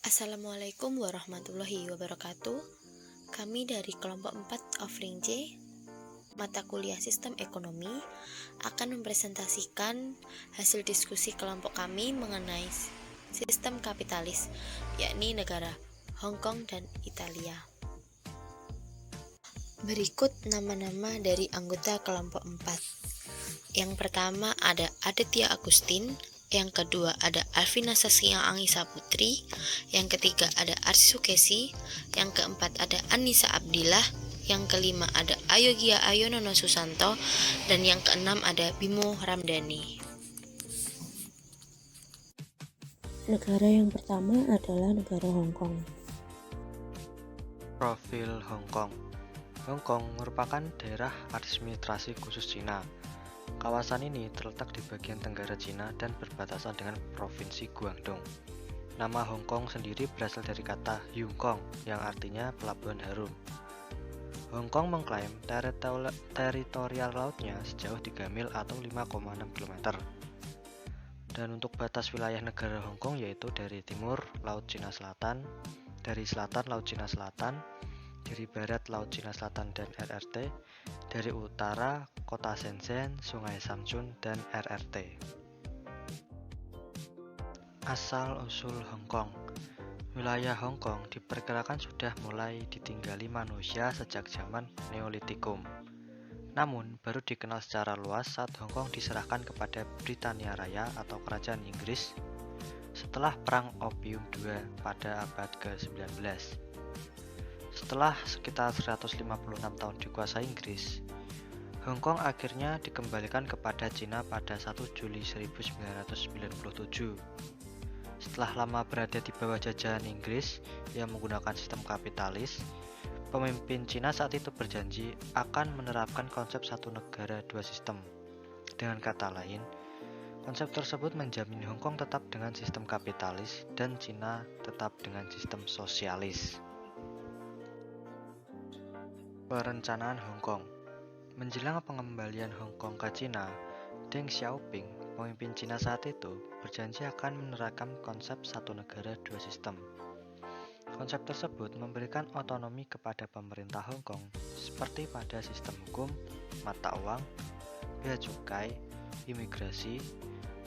Assalamualaikum warahmatullahi wabarakatuh. Kami dari kelompok 4 Offering J, mata kuliah Sistem Ekonomi, akan mempresentasikan hasil diskusi kelompok kami mengenai sistem kapitalis, yakni negara Hong Kong dan Italia. Berikut nama-nama dari anggota kelompok 4. Yang pertama ada Aditya Agustin, yang kedua ada Alvina Saskia Anggisa Putri, yang ketiga ada Arsy Sukesi, yang keempat ada Anissa Abdillah, yang kelima ada Ayogia Ayonono Susanto, dan yang keenam ada Bimo Ramdhani. Negara yang pertama adalah negara Hong Kong. Profil Hong Kong. Hong Kong merupakan daerah administrasi khusus Cina. Kawasan ini terletak di bagian tenggara Cina dan berbatasan dengan Provinsi Guangdong. Nama Hong Kong sendiri berasal dari kata Yung Kong yang artinya pelabuhan harum. Hong Kong mengklaim teritorial lautnya sejauh 3 mil atau 5,6 km. Dan untuk batas wilayah negara Hong Kong yaitu dari timur Laut Cina Selatan, dari selatan Laut Cina Selatan, dari barat Laut Cina Selatan dan RRT, dari utara kota Shenzhen, Sungai Samsun, dan RRT. Asal-usul Hong Kong. Wilayah Hong Kong diperkirakan sudah mulai ditinggali manusia sejak zaman Neolitikum. Namun, baru dikenal secara luas saat Hong Kong diserahkan kepada Britania Raya atau Kerajaan Inggris setelah Perang Opium II pada abad ke-19. Setelah sekitar 156 tahun dikuasai Inggris, Hong Kong akhirnya dikembalikan kepada Cina pada 1 Juli 1997. Setelah lama berada di bawah jajahan Inggris yang menggunakan sistem kapitalis, pemimpin Cina saat itu berjanji akan menerapkan konsep satu negara dua sistem. Dengan kata lain, konsep tersebut menjamin Hong Kong tetap dengan sistem kapitalis dan Cina tetap dengan sistem sosialis. Perencanaan Hong Kong. Menjelang pengembalian Hong Kong ke Cina, Deng Xiaoping, pemimpin Cina saat itu, berjanji akan menerapkan konsep satu negara dua sistem. Konsep tersebut memberikan otonomi kepada pemerintah Hong Kong seperti pada sistem hukum, mata uang, bea cukai, imigrasi,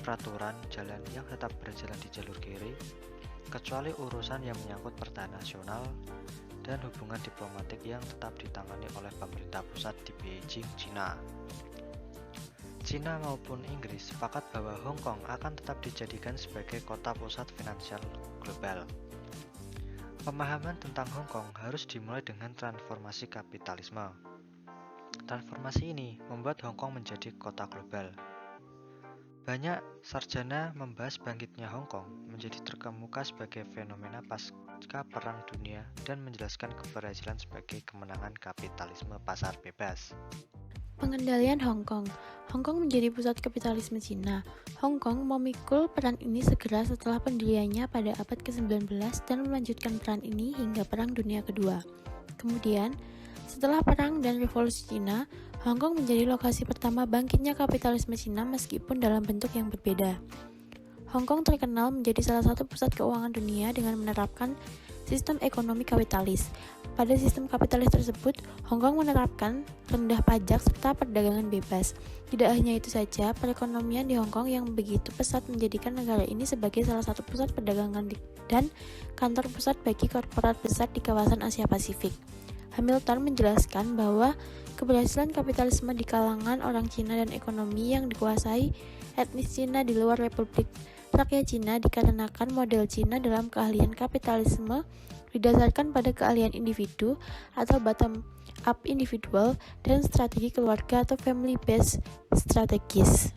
peraturan jalan yang tetap berjalan di jalur kiri, kecuali urusan yang menyangkut pertahanan nasional, dan hubungan diplomatik yang tetap ditangani oleh pemerintah pusat di Beijing, Cina. Cina maupun Inggris sepakat bahwa Hong Kong akan tetap dijadikan sebagai kota pusat finansial global. Pemahaman tentang Hong Kong harus dimulai dengan transformasi kapitalisme. Transformasi ini membuat Hong Kong menjadi kota global. Banyak sarjana membahas bangkitnya Hong Kong menjadi terkemuka sebagai fenomena pasca Perang Dunia dan menjelaskan keberhasilan sebagai kemenangan kapitalisme pasar bebas. Pengendalian Hong Kong. Hong Kong menjadi pusat kapitalisme Cina. Hong Kong memikul peran ini segera setelah pendiriannya pada abad ke-19 dan melanjutkan peran ini hingga Perang Dunia Kedua. Kemudian, setelah Perang dan Revolusi Cina, Hong Kong menjadi lokasi pertama bangkitnya kapitalisme Cina meskipun dalam bentuk yang berbeda. Hong Kong terkenal menjadi salah satu pusat keuangan dunia dengan menerapkan sistem ekonomi kapitalis. Pada sistem kapitalis tersebut, Hong Kong menerapkan rendah pajak serta perdagangan bebas. Tidak hanya itu saja, perekonomian di Hong Kong yang begitu pesat menjadikan negara ini sebagai salah satu pusat perdagangan dan kantor pusat bagi korporat besar di kawasan Asia Pasifik. Hamilton menjelaskan bahwa keberhasilan kapitalisme di kalangan orang Cina dan ekonomi yang dikuasai etnis Cina di luar Republik Rakyat Cina dikarenakan model Cina dalam keahlian kapitalisme didasarkan pada keahlian individu atau bottom up individual dan strategi keluarga atau family based strategies.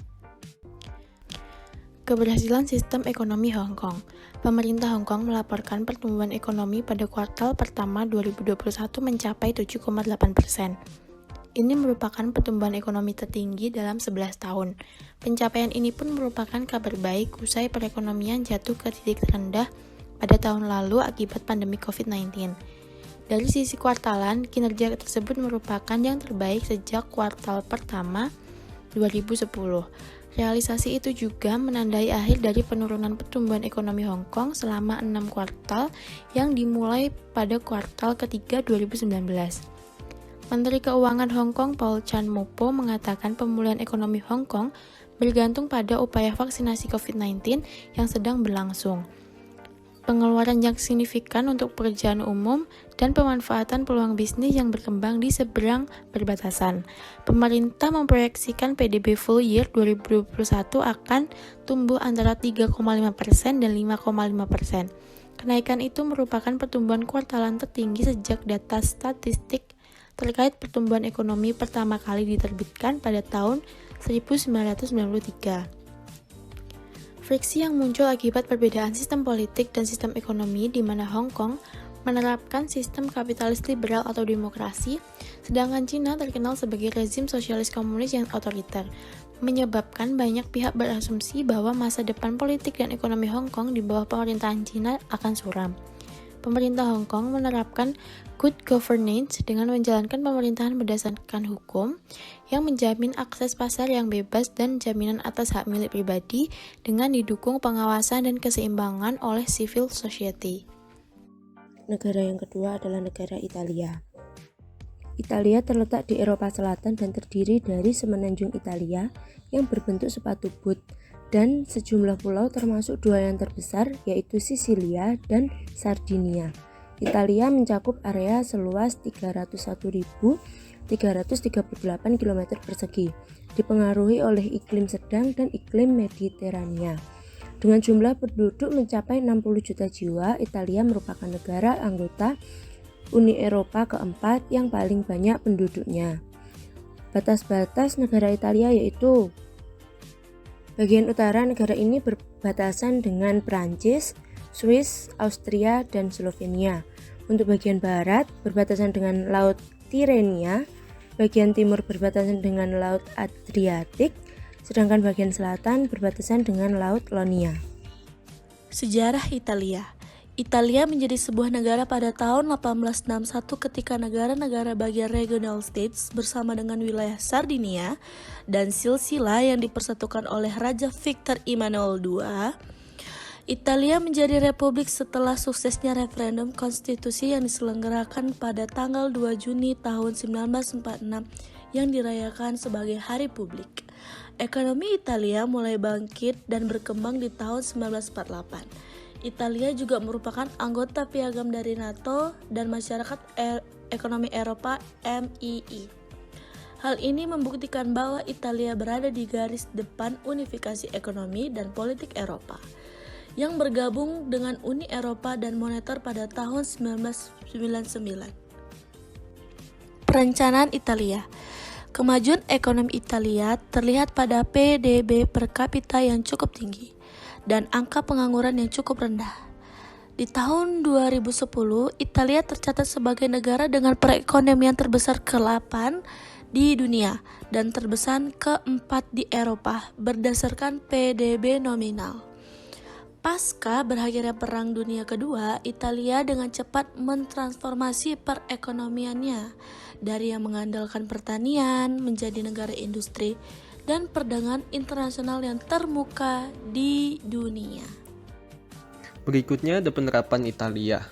Keberhasilan sistem ekonomi Hong Kong. Pemerintah Hong Kong melaporkan pertumbuhan ekonomi pada kuartal pertama 2021 mencapai 7,8%. Ini merupakan pertumbuhan ekonomi tertinggi dalam 11 tahun. Pencapaian ini pun merupakan kabar baik usai perekonomian jatuh ke titik terendah pada tahun lalu akibat pandemi COVID-19. Dari sisi kuartalan, kinerja tersebut merupakan yang terbaik sejak kuartal pertama 2010. Realisasi itu juga menandai akhir dari penurunan pertumbuhan ekonomi Hong Kong selama 6 kuartal yang dimulai pada kuartal ketiga 2019. Menteri Keuangan Hong Kong Paul Chan Mo-po mengatakan pemulihan ekonomi Hong Kong bergantung pada upaya vaksinasi COVID-19 yang sedang berlangsung, pengeluaran yang signifikan untuk pekerjaan umum, dan pemanfaatan peluang bisnis yang berkembang di seberang perbatasan. Pemerintah memproyeksikan PDB full year 2021 akan tumbuh antara 3,5% dan 5,5%. Kenaikan itu merupakan pertumbuhan kuartalan tertinggi sejak data statistik terkait pertumbuhan ekonomi pertama kali diterbitkan pada tahun 1993. Friksi yang muncul akibat perbedaan sistem politik dan sistem ekonomi di mana Hong Kong menerapkan sistem kapitalis liberal atau demokrasi, sedangkan Cina terkenal sebagai rezim sosialis komunis yang otoriter, menyebabkan banyak pihak berasumsi bahwa masa depan politik dan ekonomi Hong Kong di bawah pemerintahan Cina akan suram. Pemerintah Hong Kong menerapkan good governance dengan menjalankan pemerintahan berdasarkan hukum yang menjamin akses pasar yang bebas dan jaminan atas hak milik pribadi dengan didukung pengawasan dan keseimbangan oleh civil society. Negara yang kedua adalah negara Italia. Italia terletak di Eropa Selatan dan terdiri dari semenanjung Italia yang berbentuk sepatu boot dan sejumlah pulau termasuk dua yang terbesar yaitu Sisilia dan Sardinia. Italia mencakup area seluas 301.338 km persegi, dipengaruhi oleh iklim sedang dan iklim Mediterania. Dengan jumlah penduduk mencapai 60 juta jiwa, Italia merupakan negara anggota Uni Eropa keempat yang paling banyak penduduknya. Batas-batas negara Italia yaitu bagian utara negara ini berbatasan dengan Prancis, Swiss, Austria, dan Slovenia. Untuk bagian barat berbatasan dengan Laut Tirrenia, bagian timur berbatasan dengan Laut Adriatik, sedangkan bagian selatan berbatasan dengan Laut Ionia. Sejarah Italia. Italia menjadi sebuah negara pada tahun 1861 ketika negara-negara bagian regional states bersama dengan wilayah Sardinia dan Sisilia yang dipersatukan oleh Raja Victor Emmanuel II. Italia menjadi republik setelah suksesnya referendum konstitusi yang diselenggarakan pada tanggal 2 Juni tahun 1946 yang dirayakan sebagai Hari Publik. Ekonomi Italia mulai bangkit dan berkembang di tahun 1948. Italia juga merupakan anggota piagam dari NATO dan Masyarakat Ekonomi Eropa (MII). Hal ini membuktikan bahwa Italia berada di garis depan unifikasi ekonomi dan politik Eropa, yang bergabung dengan Uni Eropa dan Moneter pada tahun 1999. Perencanaan Italia. Kemajuan ekonomi Italia terlihat pada PDB per kapita yang cukup tinggi dan angka pengangguran yang cukup rendah. Di tahun 2010, Italia tercatat sebagai negara dengan perekonomian terbesar ke-8 di dunia dan terbesar ke-4 di Eropa berdasarkan PDB nominal. Pasca berakhirnya Perang Dunia Kedua, Italia dengan cepat mentransformasi perekonomiannya dari yang mengandalkan pertanian menjadi negara industri dan perdagangan internasional yang termuka di dunia. Berikutnya ada penerapan Italia.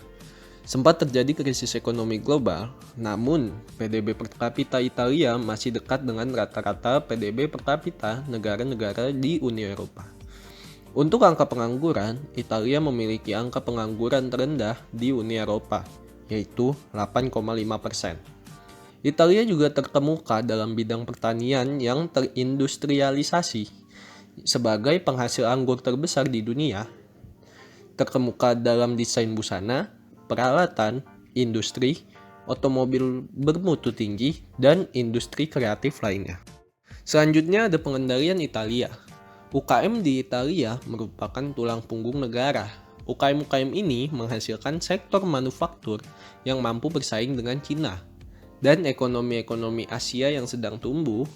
Sempat terjadi krisis ekonomi global, namun PDB per kapita Italia masih dekat dengan rata-rata PDB per kapita negara-negara di Uni Eropa. Untuk angka pengangguran, Italia memiliki angka pengangguran terendah di Uni Eropa, yaitu 8,5%. Italia juga terkemuka dalam bidang pertanian yang terindustrialisasi sebagai penghasil anggur terbesar di dunia. Terkemuka dalam desain busana, peralatan, industri, otomobil bermutu tinggi, dan industri kreatif lainnya. Selanjutnya ada pengendalian Italia. UKM di Italia merupakan tulang punggung negara. UKM-UKM ini menghasilkan sektor manufaktur yang mampu bersaing dengan Cina dan ekonomi-ekonomi Asia yang sedang tumbuh,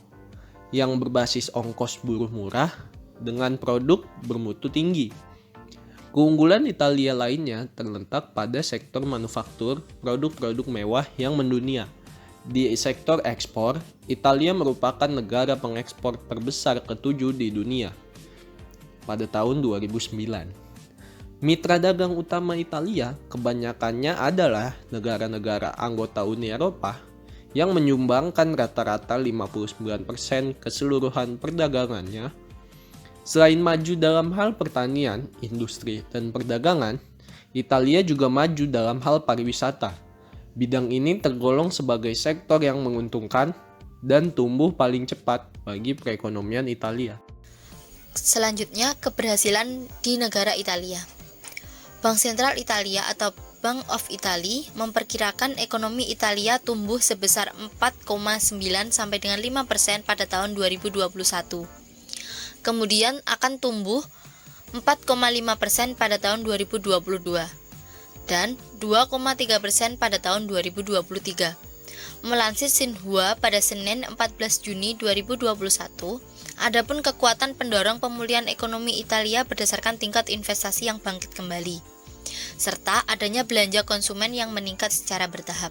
yang berbasis ongkos buruh murah dengan produk bermutu tinggi. Keunggulan Italia lainnya terletak pada sektor manufaktur produk-produk mewah yang mendunia Di sektor ekspor, Italia merupakan negara pengekspor terbesar ke-7 di dunia pada tahun 2009. Mitra dagang utama Italia kebanyakannya adalah negara-negara anggota Uni Eropa yang menyumbangkan rata-rata 59% keseluruhan perdagangannya. Selain maju dalam hal pertanian, industri, dan perdagangan, Italia juga maju dalam hal pariwisata. Bidang ini tergolong sebagai sektor yang menguntungkan dan tumbuh paling cepat bagi perekonomian Italia. Selanjutnya, keberhasilan di negara Italia. Bank Sentral Italia atau Bank of Italy memperkirakan ekonomi Italia tumbuh sebesar 4,9 sampai dengan 5% pada tahun 2021. Kemudian akan tumbuh 4,5% pada tahun 2022 dan 2,3% pada tahun 2023. Melansir Xinhua pada Senin 14 Juni 2021, adapun kekuatan pendorong pemulihan ekonomi Italia berdasarkan tingkat investasi yang bangkit kembali, serta adanya belanja konsumen yang meningkat secara bertahap.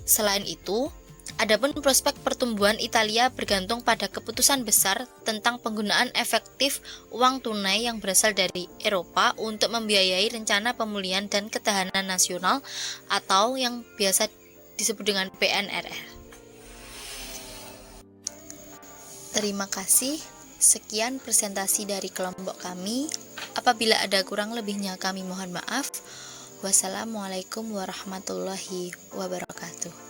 Selain itu, adapun prospek pertumbuhan Italia bergantung pada keputusan besar tentang penggunaan efektif uang tunai yang berasal dari Eropa untuk membiayai rencana pemulihan dan ketahanan nasional atau yang biasa disebut dengan PNRR. Terima kasih. Sekian presentasi dari kelompok kami. Apabila ada kurang lebihnya kami mohon maaf. Wassalamualaikum warahmatullahi wabarakatuh.